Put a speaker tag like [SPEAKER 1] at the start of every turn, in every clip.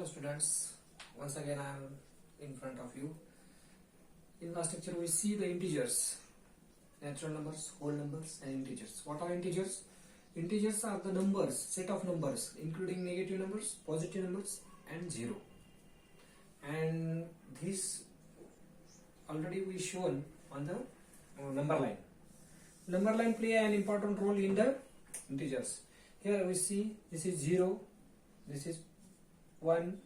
[SPEAKER 1] Hello students, once again I am in front of you. In last lecture we see the integers, natural numbers, whole numbers and integers. What are integers? Integers are the numbers, set of numbers including negative numbers, positive numbers and zero. And this already we shown on the number line. Number line play an important role in the integers. Here we see this is 0, this is 1,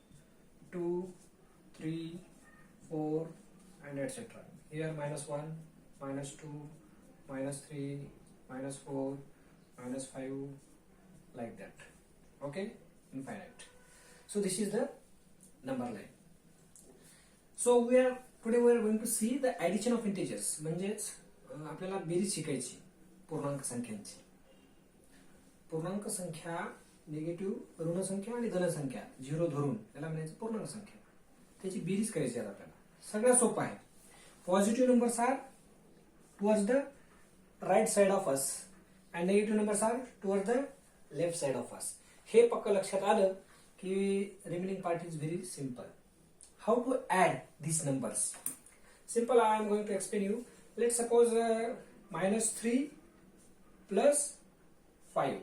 [SPEAKER 1] 2, 3, 4 and etc. Here -1, -2, -3, -4, -5 like that. Okay, infinite. So this is the number line. So today we are going to see the addition of integers. म्हणजेच आपल्याला berries शिकायची पूर्णांक संख्यांची. पूर्णांक संख्या negative ऋण संख्या आणि धन संख्या झिरो धरून याला म्हणायचं पूर्णांक संख्या. त्याची बेरीज करायची आहे आपल्याला. सगळ्यात सोपं आहे. Positive numbers are towards the right side of us and negative numbers are towards the left side of us. हे पक्क लक्षात आलं की remaining part is very simple. How to add these numbers? Simple, I am going to explain you. Let's suppose -3 plus 5.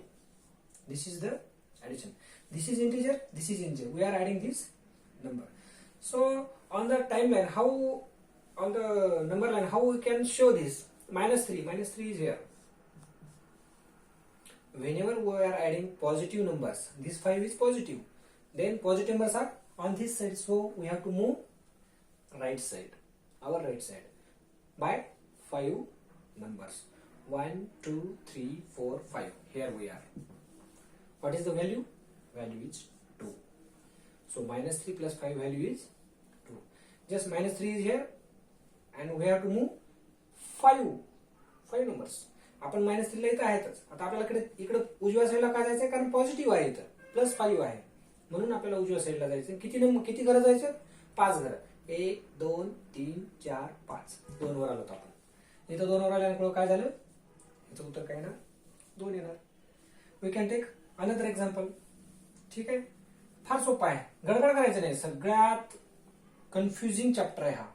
[SPEAKER 1] This is the addition. This is integer, this is integer. We are adding this number. So on the timeline, how on the number line, how we can show this? -3 is here. Whenever we are adding positive numbers, this 5 is positive. Then positive numbers are on this side, so we have to move right side, our right side, by 5 numbers. 1, 2, 3, 4, 5. Here we are. What is the value? Value is 2. So -3 plus 5 value is 2. Just -3 is here and we have to move 5 numbers. आपण -3 ला इथं आहेतच. आता आपल्याला इकडे उजव्या साईडला काय जायचं? कारण पॉझिटिव्ह आहे इथं, +5 आहे म्हणून आपल्याला उजव्या साईडला जायचं. किती घरं जायचं? 5 घरं. 1, 2, 3, 4, 5. 2 वर आलो आपण. इथं 2 वर आल्यामुळे काय झालं? याचं उत्तर काय येणार? 2 येणार. We can take another example. ठीक आहे, फार सोपा आहे, गडबड करायचं नाही. सगळ्यात कन्फ्युजिंग चॅप्टर आहे हा.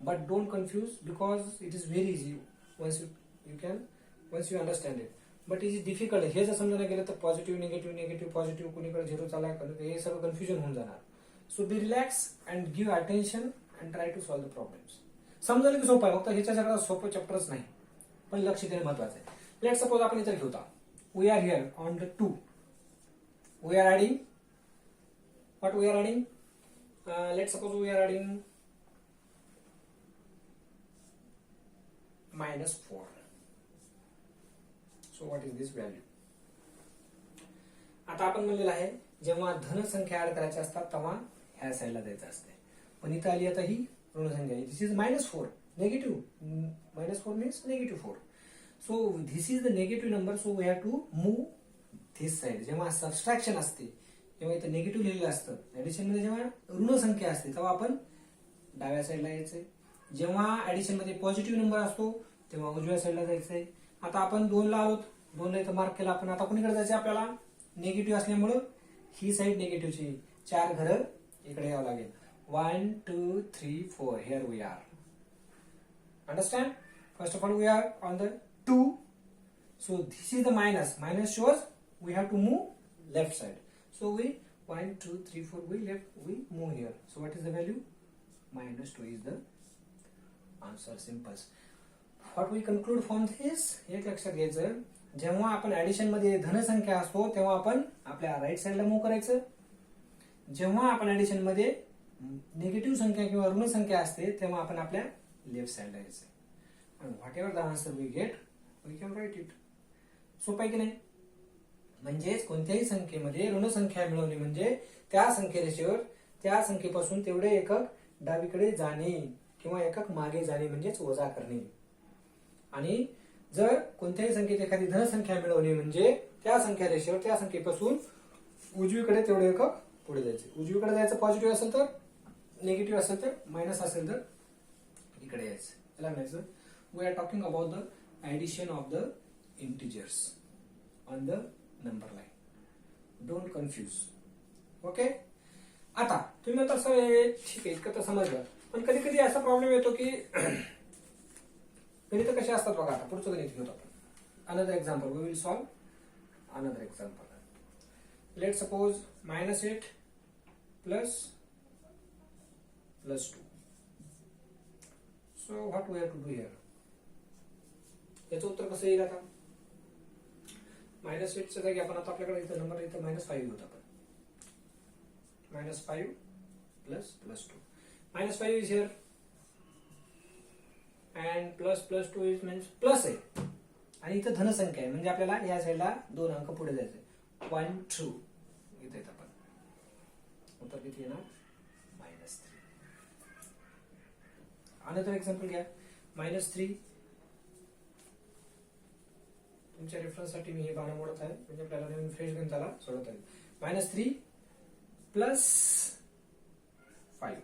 [SPEAKER 1] But don't confuse because it is very easy once you understand it. But it is difficult. हे जर समजायला गेलं तर पॉझिटिव्ह निगेटिव्ह पॉझिटिव्ह कुणीकडे झिरो चालाय, हे सगळं कन्फ्युजन होऊन जाणार. So be relax and give attention and try to solve the problems. समजायला की सोपं आहे, फक्त ह्याच्या सगळं सोपं चॅप्टरच नाही, पण लक्ष देणं महत्वाचं आहे. लेट सपोज आपण इथं घेऊ. We are here on the 2. We are adding what we are adding? Let's suppose we are adding -4. So what is this value? आता आपण म्हणलेलं आहे जेव्हा धन संख्या ऍड करायच्या असतात तेव्हा ह्या साईडला जायचं असते. पण इथं आली आता ही ऋण संख्या. This is -4 negative. -4 means -4. So this is the negative number, so we have to move this side. जेव्हा सबट्रॅक्शन असते तेव्हा इथं निगेटिव्ह लिहिलेलं असतं. ऍडिशन मध्ये जेव्हा ऋण संख्या असते तेव्हा आपण डाव्या साईडला यायचंय. जेव्हा ऍडिशन मध्ये पॉझिटिव्ह नंबर असतो तेव्हा उजव्या साईडला जायचंय. आता आपण 2 ला आलोत, 2 ला इथं मार्क केला आपण. आता कोणीकडे जायचं आपल्याला? निगेटिव्ह असल्यामुळं ही साईड निगेटिव्हची. 4 घरं इकडे यावं लागेल. 1, 2, 3, 4. Here we are. Understand? First of all we are on the 2. So this is the minus. Minus shows we have to move left side. So we 1, 2, 3, 4 we move here. So what is the value? -2 is the answer. Simple. What we conclude from this? एक लक्षात घ्यायचं, जेव्हा आपण addition मध्ये धन संख्या असतो तेव्हा आपण आपल्या राईट साईडला मूव्ह करायचं. जेव्हा आपण ऍडिशन मध्ये निगेटिव्ह संख्या किंवा ऋण संख्या असते तेव्हा आपण आपल्या लेफ्ट साईडला यायचं. And whatever the answer we get, we can write it. सोपं आहे की नाही? म्हणजेच कोणत्याही संख्येमध्ये ऋण संख्या मिळवणे म्हणजे त्या संख्येरेषेवर त्या संख्येपासून तेवढे एकक डावीकडे जाणे किंवा एकक मागे जाणे म्हणजेच वजा करणे. आणि जर कोणत्याही संख्येत एखादी धनसंख्या मिळवणे म्हणजे त्या संख्या रेषेवर त्या संख्येपासून उजवीकडे तेवढे एकक पुढे जायचे. उजवीकडे जायचं पॉझिटिव्ह असेल तर, निगेटिव्ह असेल तर, मायनस असेल तर इकडे यायचं. याला म्हणायचं we are talking about the addition of the integers on the number line. Don't confuse. Okay. आता तुम्ही म्हणता सर हे ठीक आहे, इतकं तर समजलं, पण कधी कधी असा प्रॉब्लेम येतो की गणित कसे असतात बघा. आता पुढचं गणित घेतो आपण. Another example, we will solve another example. Let suppose -8 plus +2. So what we have to do here? याचं उत्तर कसं येईल आता? -8च्या जागी आपण आता आपल्याकडे इथं नंबर इथं -5 घेऊ आपण. -5 plus +2. -5 is here and +2 is means plus आहे आणि इथं धनसंख्या आहे, म्हणजे आपल्याला या साईडला 2 अंक पुढे जायचे. 1 2 इथे येत आपण. उत्तर किती येणार? -3. अनदर एक्झाम्पल घ्या. -3. तुमच्या रेफरन्ससाठी मी हे बाणं मोडत आहे, म्हणजे आपल्याला नवीन फ्रेश गणिताला सोडवता येईल. -3 प्लस 5.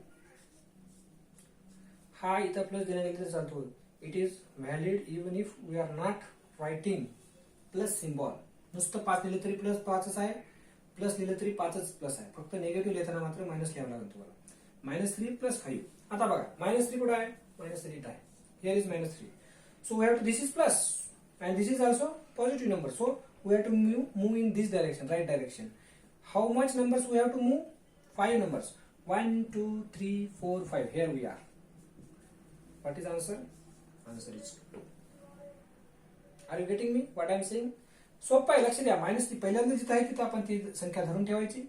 [SPEAKER 1] हा इथं प्लस देण्यात गेला तर चालतो. It is valid even if we are not writing plus symbol. नुसतं 5 लिहिलं तरी प्लस 5च आहे, प्लस लिहिलं तरी 5च प्लस आहे. फक्त निगेटिव्ह लिहिताना मात्र मायनस लिहावं लागेल तुम्हाला. -3 प्लस 5. आता बघा -3 कुठं आहे? -3 इथं आहे. Here is -3. So we have to, this is plus and this is also positive number, so we have to move in this direction, right direction. How much numbers we have to move? 5 numbers. 1 2 3 4 5. Here we are. What is answer? Answer is 2. Are you getting me what I am saying? सोपं आहे, लक्ष द्या. -3 पहिल्यांदा जिथं आहे तिथं आपण ती संख्या धरून ठेवायची.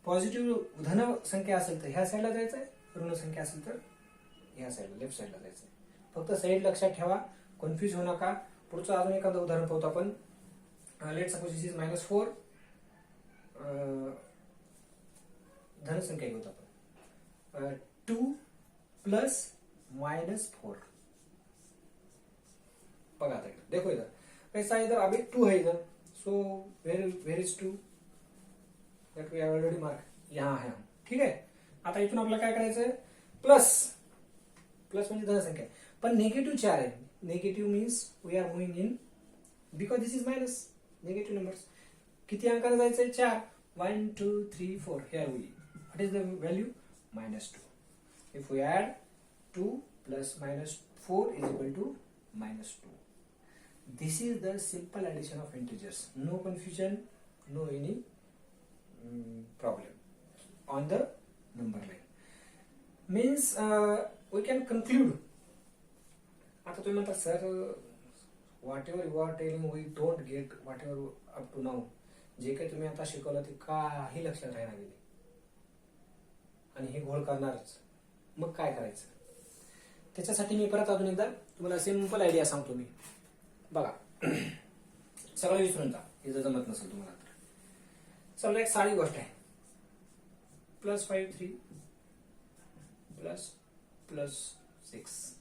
[SPEAKER 1] पॉझिटिव्ह धन संख्या असेल तर ह्या साईडला जायचं आहे, ऋण संख्या असेल तर ह्या साईडला, लेफ्ट साईडला जायचं आहे. फक्त साईड लक्षात ठेवा, कन्फ्युज होऊ नका. पुढचं अजून एखादं उदाहरण पाहतो आपण. Let suppose this is -4. धनसंख्या घेऊ आपण. 2 प्लस -4. बघा आता देखो इधर कैसा है, इधर अभी 2 है इधर. So where is 2? That we have already mark. यहाँ है. ठीक है. आता इथून आपल्याला काय करायचं? प्लस म्हणजे धनसंख्या, पण निगेटिव्ह 4 आहे. Negative means we are moving in, because this is minus, negative numbers. किती अंकाने जायचंय? 4. 1 2 3 4. Here we, what is the value? -2. If we add 2 plus -4 is equal to -2. This is the simple addition of integers. No confusion, no any problem on the number line. Means we can conclude. आता तुम्ही म्हणता sir, whatever you are telling we don't get, whatever up to now, जे काही तुम्ही आता शिकवलं ते काही लक्षात राहणार गेले आणि हे घोळ करणारच. मग काय करायचं? त्याच्यासाठी मी परत अजून एकदा तुम्हाला सिंपल आयडिया सांगतो मी. बघा, सगळं विसरून जा, हे जर जमत नसेल तुम्हाला तर. चला, एक साधी गोष्ट आहे. +5 3 प्लस 6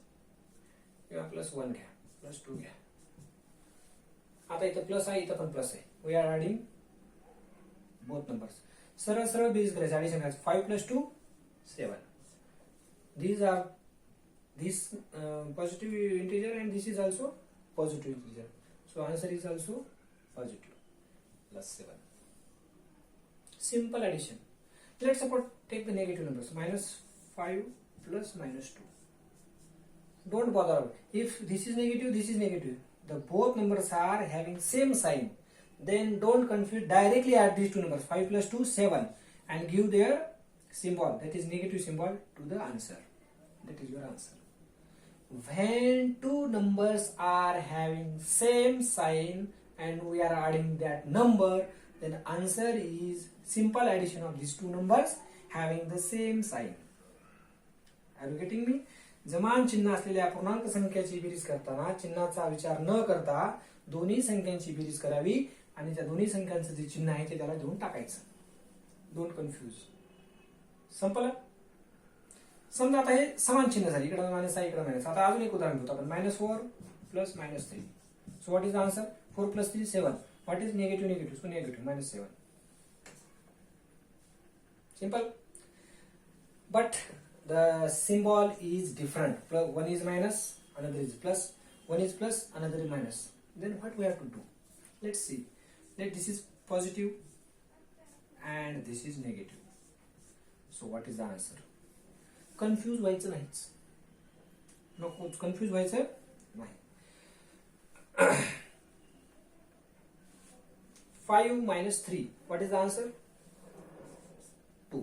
[SPEAKER 1] किंवा +1 घ्या, +2 घ्या. आता इथं प्लस आहे, इथं पण प्लस आहे. We are adding both numbers. सरळ सरळ बेरीज करायची, ऍडिशन करायचं. 5 + 2 7. These are this positive integer and this is also positive integer. So answer is also positive. +7. Simple addition. Let's suppose take the negative numbers. -5 plus -2. Don't bother. If this is negative, this is negative, the both numbers are having same sign, then don't confuse. Directly add these two numbers, 5 plus 2 7, and give their symbol, that is negative symbol, to the answer. That is your answer. When two numbers are having same sign and we are adding that number, then answer is simple addition of these two numbers having the same sign. Are you getting me? समान चिन्ह असलेल्या पूर्णांक संख्याची berries करताना चिन्हाचा विचार न करता दोन्ही संख्यांची बेरीज करावी आणि त्या दोन्ही संख्यांचं जे चिन्ह आहे ते त्याला देऊन टाकायचं. Don't confuse. संपलं? समजा आता हे समान चिन्ह झाली, इकडे मायनस आहे, इकडे मायनस. आता अजून एक उदाहरण घेतो आपण. -4 plus -3. So what is the answer? 4 + 3 7. What is negative? So negative -7. Simple. But the symbol is different. One is minus, another is plus. One is plus, another is minus. Then what we have to do? Let's see. Let this is positive and this is negative. So what is the answer? Confuse व्हायचं नाहीच, नको confuse व्हायचं नाही. 5 minus 3, what is the answer? 2.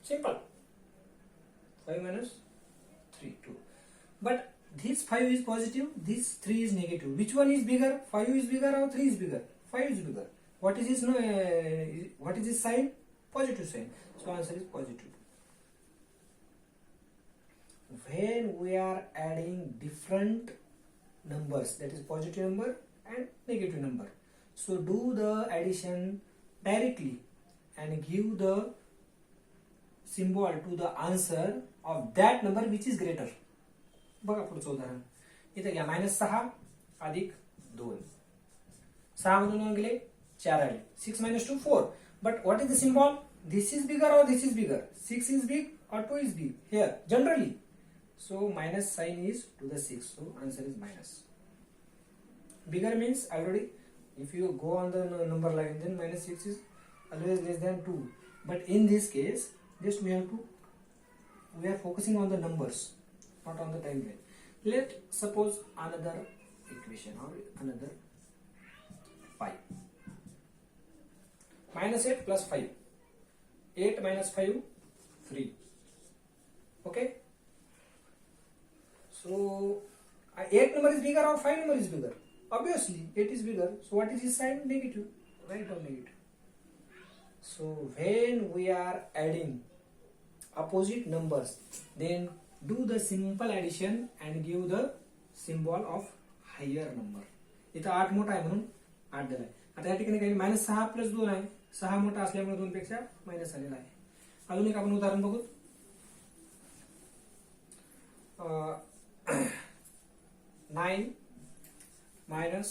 [SPEAKER 1] Simple. 5 minus 3, 2. But this 5 is positive, this 3 is negative. Which one is bigger? 5 is bigger or 3 is bigger? 5 is bigger. What is this? What is this sign? Positive sign. So answer is positive. When we are adding different numbers, that is positive number and negative number, so do the addition directly and give the symbol to the answer of that number which is greater. बघा पुढचं उदाहरण इथे घ्या. -6 अधिक 2, 6 मधून गेले 4 आले. 6 minus 2 4. But what is the symbol? This is bigger or this is bigger? 6 is big or 2 is big here generally. So minus sign is to the 6. So answer is minus. Bigger means already if you go on the number line then minus 6 is always less than 2. But in this case just we are focusing on the numbers, not on the timeline. Let suppose another equation or another 5. -8 plus 5. 8 minus 5 3. Okay. So 8 number is bigger or 5 number is bigger? Obviously 8 is bigger. So what is his sign? Negative. Write down negative. So when we are adding opposite numbers, then do the simple addition and give the symbol of higher number. इथं 8 मोठा आहे म्हणून 8 दिलाय. आता या ठिकाणी काही -6 + 2 आहे. 6 मोठा असल्यामुळे 2 पेक्षा मायनस आलेला आहे. अजून एक आपण उदाहरण बघू. 9 minus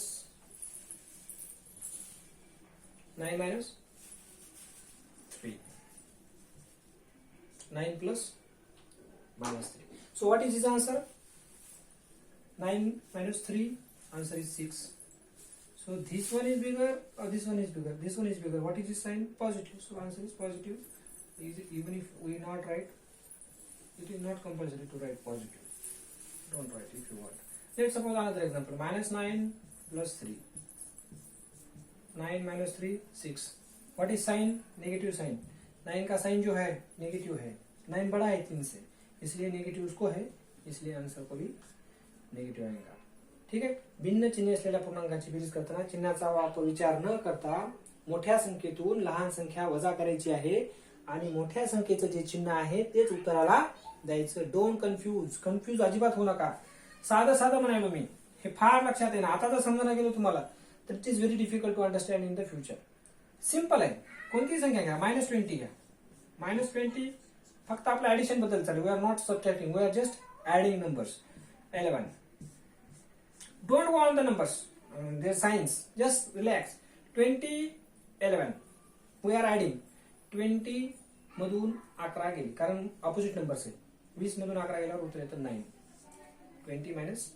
[SPEAKER 1] 3. 9 plus -3. So what is his answer? 9 minus 3, answer is 6. So this one is bigger or this one is bigger? This one is bigger. What is his sign? Positive. So answer is positive. Even if we not write, it is not compulsory to write positive. Don't write if you want. Let's suppose another example. -9 plus 3. 9 minus 3 6. What is sign? Negative sign. 9 का sign जो है negative है. 9 बड़ा है 3 से, इसलिए negative उसको है, इसलिए आंसर को भी नेगेटिव आएगा. ठीक आहे. भिन्न चिन्ह असलेल्या पूर्णांकाची बेरीज करताना चिन्हाचा वापर विचार न करता मोठ्या संख्येतून लहान संख्या वजा करायची आहे आणि मोठ्या संख्येचं जे चिन्ह आहे तेच उत्तराला द्यायचं. डोंट कन्फ्यूज अजिबात होऊ नका. साधं म्हणालो मी, हे फार लक्षात येणार. आता जर समजायला गेलो तुम्हाला तर it is very difficult to understand in the future. Simple आहे. कोणती संख्या घ्या, -20 घ्या. -20 फक्त आपलं ऍडिशन बद्दल चालू. We are not subtracting, we are just adding numbers. 11. Don't go on the numbers, their signs, just relax. 20 11 we are adding. 20 मधून 11 गेली कारण ऑपोजिट नंबर्स आहे. 20 मधून 11 गेल्यावर उत्तर येतं 9. 20 minus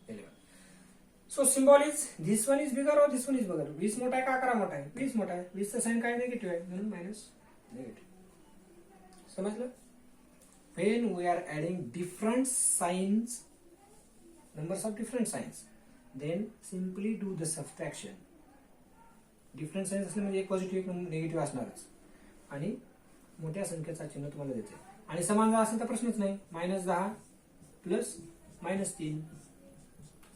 [SPEAKER 1] 11. So symbol is this one is bigger or this one is bigger? 20 मोठा आहे का 11 मोठा आहे? 20 मोठा आहे. 20 चा साइन काय नेगेटिव्ह आहे म्हणून मायनस नेगेटिव्ह. समजलं? When we are adding different signs, numbers of different signs, then simply do the subtraction. Different signs असले म्हणजे एक पॉझिटिव्ह एक निगेटिव्ह असणारच आणि मोठ्या संख्येचा चिन्ह तुम्हाला देते. आणि समान जर असेल तर प्रश्नच नाही. -10 प्लस -3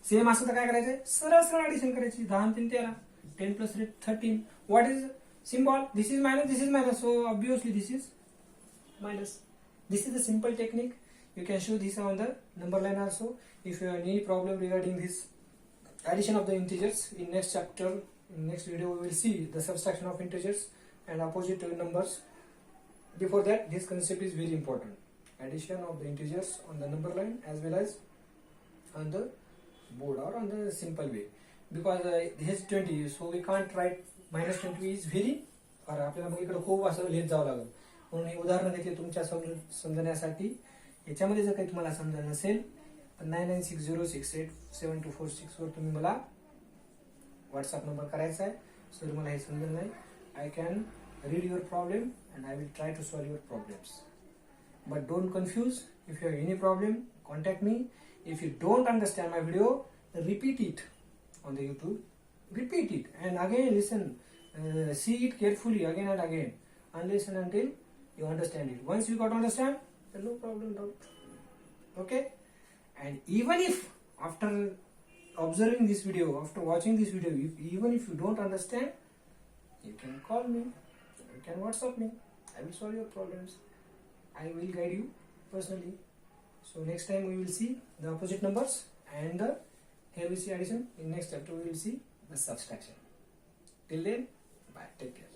[SPEAKER 1] सेम असेल तर काय करायचंय? सरळ ऍडिशन करायची. 10 आणि 3 13. 10 plus 3 13. What is symbol? This is minus, this is minus. So obviously this is minus. This is the simple technique. You can show this on the number line also. If you have any problem regarding this addition of the integers, in next chapter, in next video, we will see the subtraction of integers and opposite numbers. Before that, this concept is very important. Addition of the integers on the number line as well as on the board or on the simple way. Because this is 20, so we can't write -20 is very. और आपल्याला मग इकडे खूप असं लिहित जावं लागेल. म्हणून हे उदाहरण देते तुमच्या समजण्यासाठी. याच्यामध्ये जर काही तुम्हाला समजलं नसेल तर 9960687246 वर तुम्ही मला व्हॉट्सअप नंबर करायचा आहे. सर मला हे समजलं नाही, I can read your problem and I will try to solve your problems. But don't confuse. If you have any problem, contact me. If you don't understand my video, repeat it on the YouTube. Repeat it and again listen. See it carefully again and again. And listen until you understand it. Once you got to understand, then no problem, doubt. Okay? And even if after observing this video, after watching this video, even if you don't understand, you can call me, you can WhatsApp me. I will solve your problems. I will guide you personally. So next time we will see the opposite numbers and here we see addition. In next chapter we will see the subtraction. Till then, bye. Take care.